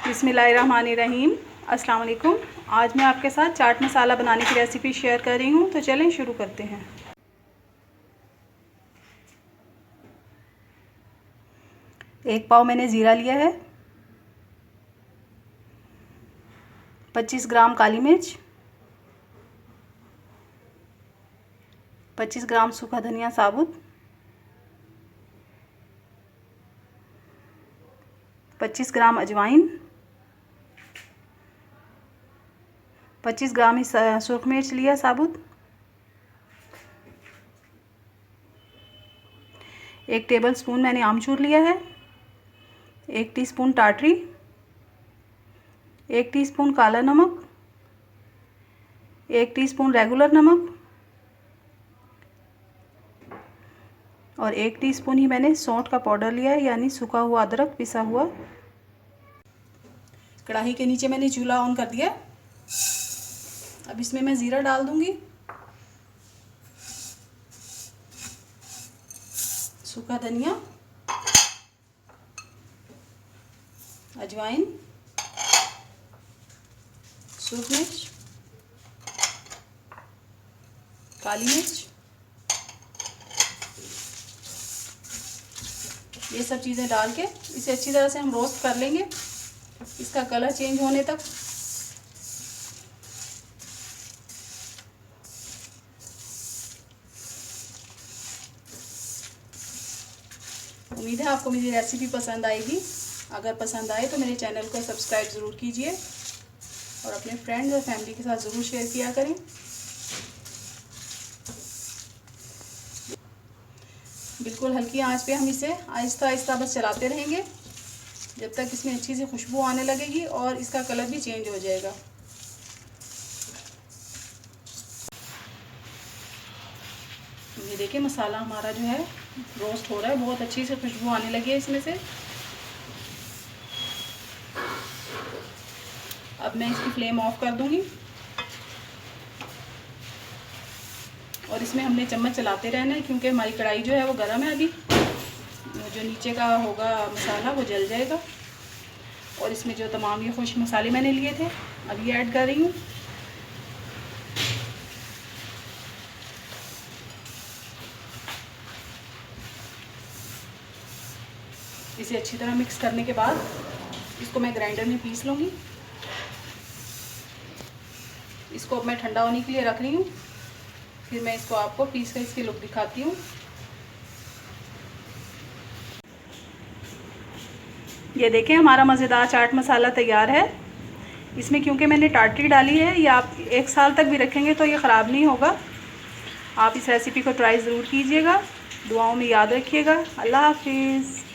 बिस्मिल्लाहिर्रहमानिर्रहीम। अस्सलाम वालेकुम। आज मैं आपके साथ चाट मसाला बनाने की रेसिपी शेयर कर रही हूँ, तो चलें शुरू करते हैं। एक पाव मैंने ज़ीरा लिया है, 25 ग्राम काली मिर्च, 25 ग्राम सूखा धनिया साबुत, 25 ग्राम अजवाइन, 25 ग्राम ही सूख मिर्च लिया साबुत, 1 टेबलस्पून मैंने आमचूर लिया है, 1 टीस्पून टाटरी, 1 टीस्पून काला नमक, 1 टीस्पून रेगुलर नमक और 1 टीस्पून ही मैंने सौंठ का पाउडर लिया है, यानी सूखा हुआ अदरक पिसा हुआ। कढ़ाई के नीचे मैंने चूल्हा ऑन कर दिया। अब इसमें मैं ज़ीरा डाल दूंगी, सूखा धनिया, अजवाइन, सूख मिर्च, काली मिर्च, ये सब चीज़ें डाल के इसे अच्छी तरह से हम रोस्ट कर लेंगे, इसका कलर चेंज होने तक। उम्मीद है आपको मेरी रेसिपी पसंद आएगी। अगर पसंद आए तो मेरे चैनल को सब्सक्राइब ज़रूर कीजिए और अपने फ्रेंड्स और फैमिली के साथ ज़रूर शेयर किया करें। बिल्कुल हल्की आंच पे हम इसे आहिस्ता आहिस्ता बस चलाते रहेंगे जब तक इसमें अच्छी सी खुशबू आने लगेगी और इसका कलर भी चेंज हो जाएगा। ये देखिए मसाला हमारा जो है रोस्ट हो रहा है, बहुत अच्छी से खुशबू आने लगी है इसमें से। अब मैं इसकी फ्लेम ऑफ कर दूंगी और इसमें हमने चम्मच चलाते रहना है, क्योंकि हमारी कढ़ाई जो है वो गर्म है। अभी जो नीचे का होगा मसाला वो जल जाएगा। और इसमें जो तमाम ये खुश्क मसाले मैंने लिए थे अब ये ऐड कर रही हूँ। इसे अच्छी तरह मिक्स करने के बाद इसको मैं ग्राइंडर में पीस लूँगी। इसको अब मैं ठंडा होने के लिए रख रही हूँ, फिर मैं इसको आपको पीस कर इसकी लुक दिखाती हूँ। ये देखें हमारा मज़ेदार चाट मसाला तैयार है। इसमें क्योंकि मैंने टाटरी डाली है, ये आप 1 साल तक भी रखेंगे तो ये ख़राब नहीं होगा। आप इस रेसिपी को ट्राई ज़रूर कीजिएगा। दुआओं में याद रखिएगा। अल्लाह हाफिज़।